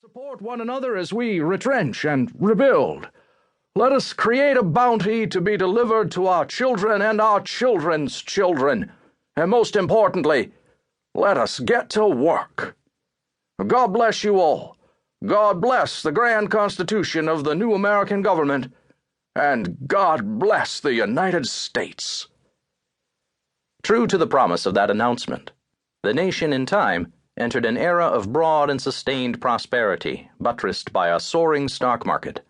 Support one another as we retrench and rebuild. Let us create a bounty to be delivered to our children and our children's children. And most importantly, let us get to work. God bless you all. God bless the grand constitution of the new American government. And God bless the United States. True to the promise of that announcement, the nation in time entered an era of broad and sustained prosperity, buttressed by a soaring stock market.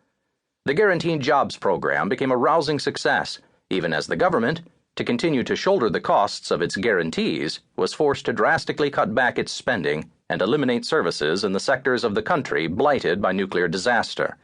The Guaranteed Jobs program became a rousing success, even as the government, to continue to shoulder the costs of its guarantees, was forced to drastically cut back its spending and eliminate services in the sectors of the country blighted by nuclear disaster.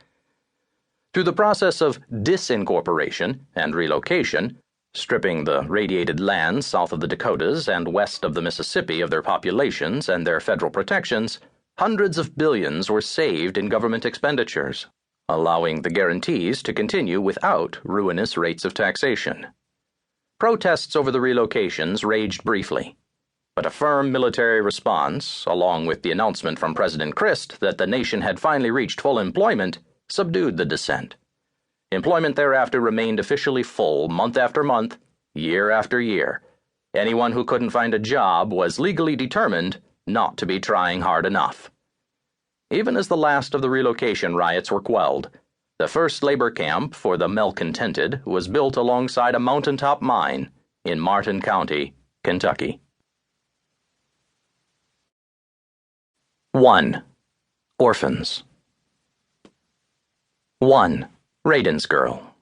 Through the process of disincorporation and relocation, stripping the radiated lands south of the Dakotas and west of the Mississippi of their populations and their federal protections, hundreds of billions were saved in government expenditures, allowing the guarantees to continue without ruinous rates of taxation. Protests over the relocations raged briefly, but a firm military response, along with the announcement from President Christ that the nation had finally reached full employment, subdued the dissent. Employment thereafter remained officially full month after month, year after year. Anyone who couldn't find a job was legally determined not to be trying hard enough. Even as the last of the relocation riots were quelled, the first labor camp for the Malcontented was built alongside a mountaintop mine in Martin County, Kentucky. 1. Orphans. 1. Radin's girl.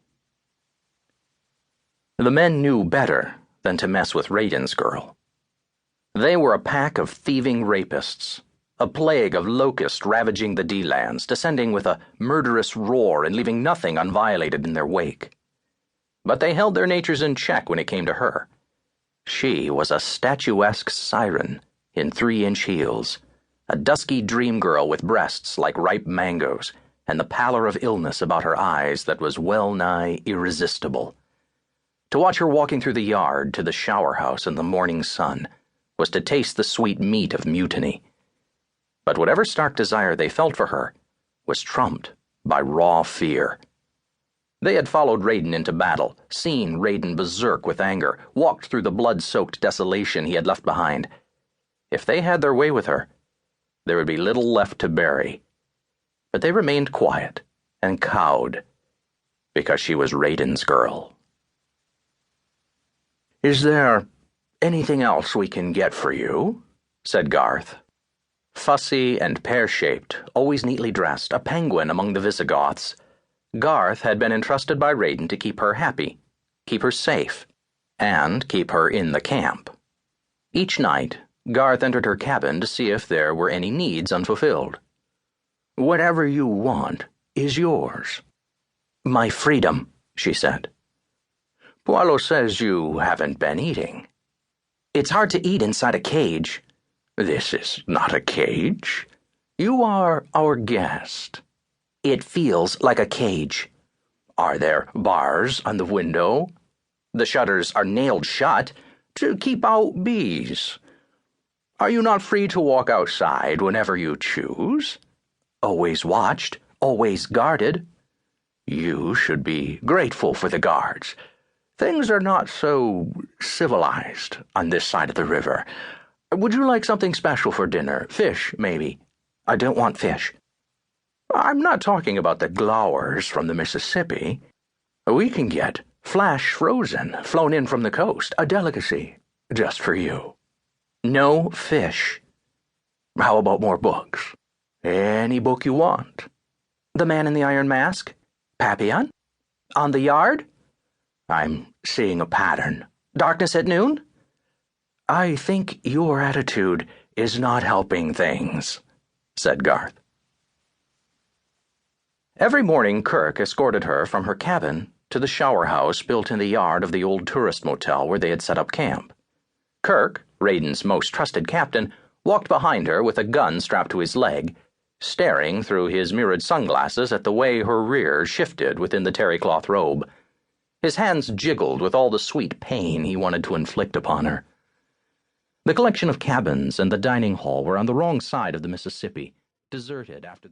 The men knew better than to mess with Radin's girl. They were a pack of thieving rapists, a plague of locusts ravaging the D-lands, descending with a murderous roar and leaving nothing unviolated in their wake. But they held their natures in check when it came to her. She was a statuesque siren in 3-inch heels, a dusky dream girl with breasts like ripe mangoes, and the pallor of illness about her eyes that was well-nigh irresistible. To watch her walking through the yard to the shower house in the morning sun was to taste the sweet meat of mutiny. But whatever stark desire they felt for her was trumped by raw fear. They had followed Radin into battle, seen Radin berserk with anger, walked through the blood-soaked desolation he had left behind. If they had their way with her, there would be little left to bury. But they remained quiet and cowed because she was Radin's girl. "Is there anything else we can get for you?" said Garth. Fussy and pear-shaped, always neatly dressed, a penguin among the Visigoths, Garth had been entrusted by Radin to keep her happy, keep her safe, and keep her in the camp. Each night, Garth entered her cabin to see if there were any needs unfulfilled. "Whatever you want is yours." "My freedom," she said. "Puello says you haven't been eating." "It's hard to eat inside a cage." "This is not a cage. You are our guest." "It feels like a cage." "Are there bars on the window?" "The shutters are nailed shut." "To keep out bees." "Are you not free to walk outside whenever you choose?" "Always watched, always guarded." "You should be grateful for the guards. Things are not so civilized on this side of the river. Would you like something special for dinner? Fish, maybe?" "I don't want fish." "I'm not talking about the glowers from the Mississippi. We can get flash frozen, flown in from the coast, a delicacy, just for you." "No fish." "How about more books? Any book you want." "The Man in the Iron Mask"? "Papillon"? "On the Yard"? I'm seeing a pattern. "Darkness at Noon"? "I think your attitude is not helping things," said Garth. Every morning Kirk escorted her from her cabin to the shower house built in the yard of the old tourist motel where they had set up camp. Kirk, Radin's most trusted captain, walked behind her with a gun strapped to his leg, staring through his mirrored sunglasses at the way her rear shifted within the terry-cloth robe. His hands jiggled with all the sweet pain he wanted to inflict upon her. The collection of cabins and the dining hall were on the wrong side of the Mississippi, deserted after the